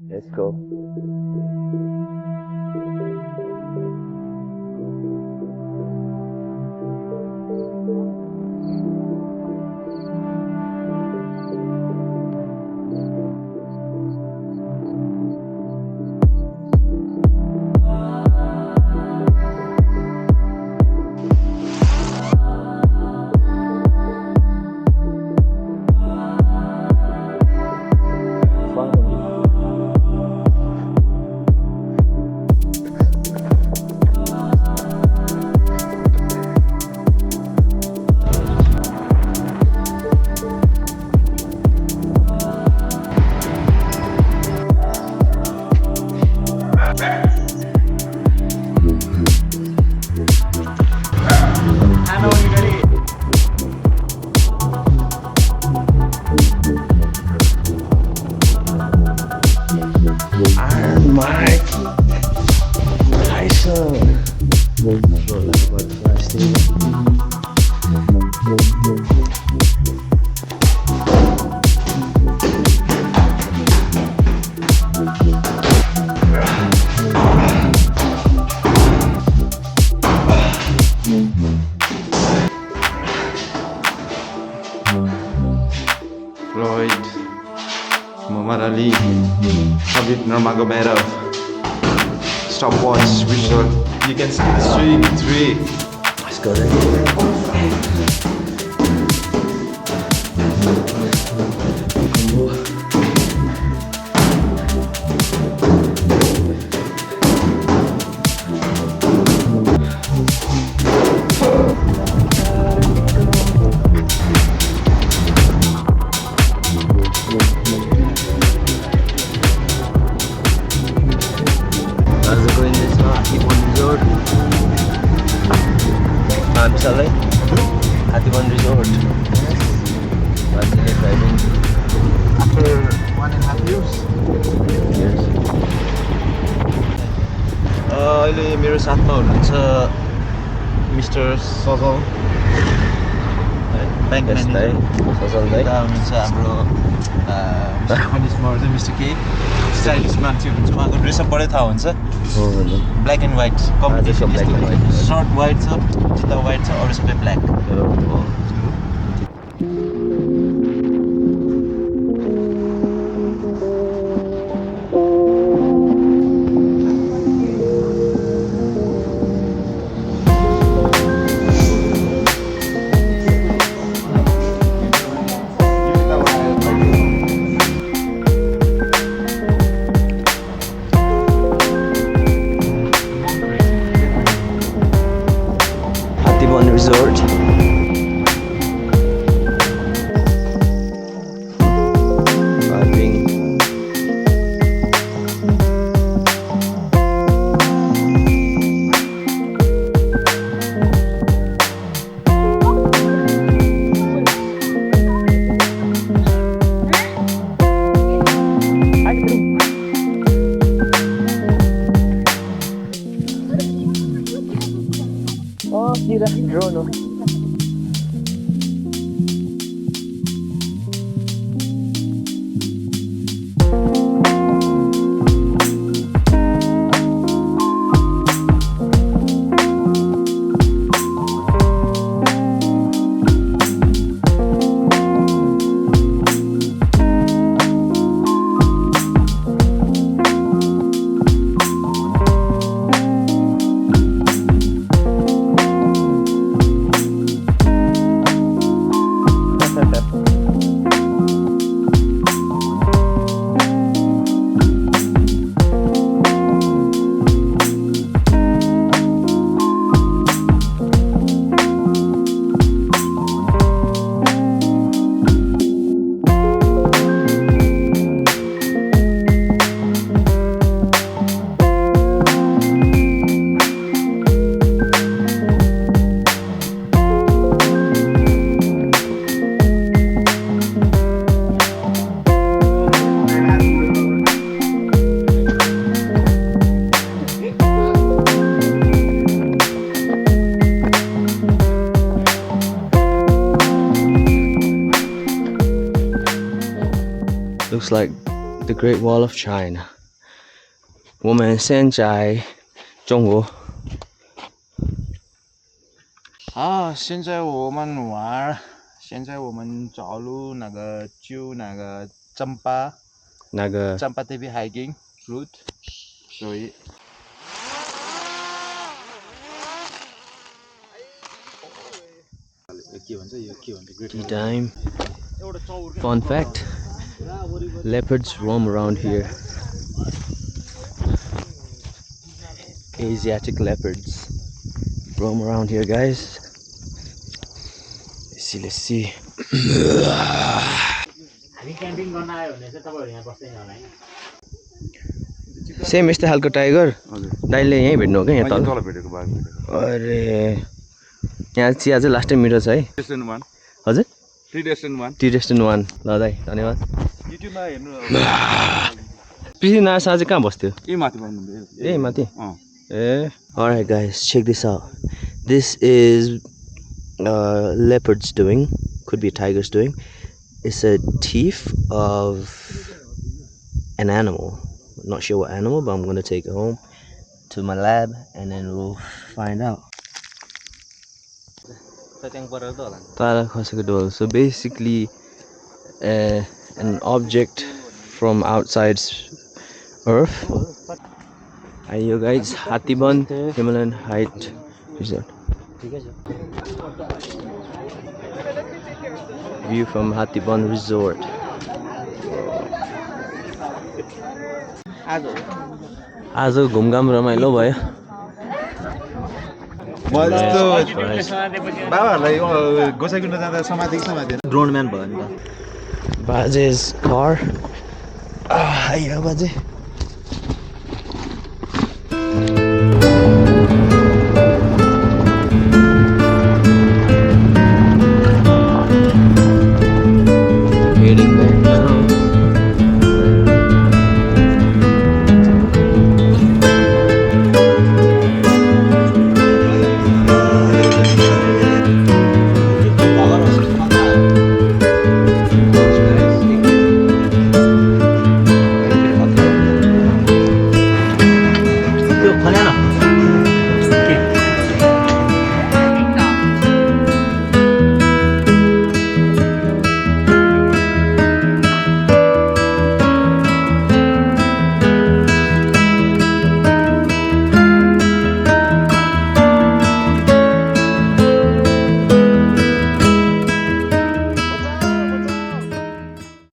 Let's go. Floyd, Muhammad Ali, Habib Nurmagomedov, stopwatch, visual. You can see the streak, 3. Let's go there. How's it going this far? Hattibun Resort. Bishal, Hattibun Resort. Once again driving. After 1.5 years. Yes. अहिले मेरो साथमा हुनुहुन्छ mister सजल bank manager सजल दाइ। यता हुनुहुन्छ हाम्रो चाहिँ mister के stylish मान्छे हुनुहुन्छ उहाँको ड्रेसअपबाटै थाहा हुन्छ हो भन्नु। Black and white combination black and white. Shirt white छ जुत्ता व्हाइट छ अरू सबै black Hattibun Resort. Pharping. Oh, sira drone oh. Looks like the Great Wall of China. 我们现在中午现在我们玩，现在我们走路那个就那个那个 Champadevi hiking route，所以 tea time. Fun fact: leopards roam around here. Asiatic leopards roam around here, guys. Let's see. Same यस्तै खालको tiger दाइले यहीँ भेट्नु हो क्या यहाँ तल भेटेको बाघ भेटेको अरे यहाँ चिया चाहिँ लास्टै मिठो छ है डेस्टिनेसन 1 हजुर टी डेस्टिनेसन 1 टी डेस्टिनेसन 1 ल दाइ धन्यवाद युट्युबमा हेर्नु पृथ्वीनारायण शाह चाहिँ कहाँ बस्थ्यो ए माथि भन्नु ए माथि ए alright guys, check this out. This is leopards doing, could be tigers doing. It's a teeth of an animal. Not sure what animal, but I'm gonna take it home to my lab and then we'll find out. So basically an object from outside Earth. Hi you guys, Hattibun Himalayan Height Resort. View from Hattibun Resort. आज घुमघाम रमाइलो भयो बाबाहरूलाई गोसाइकुण्ड जाँदा समाधि drone म्यान भयो नि त Baje's car. Hiya Baje.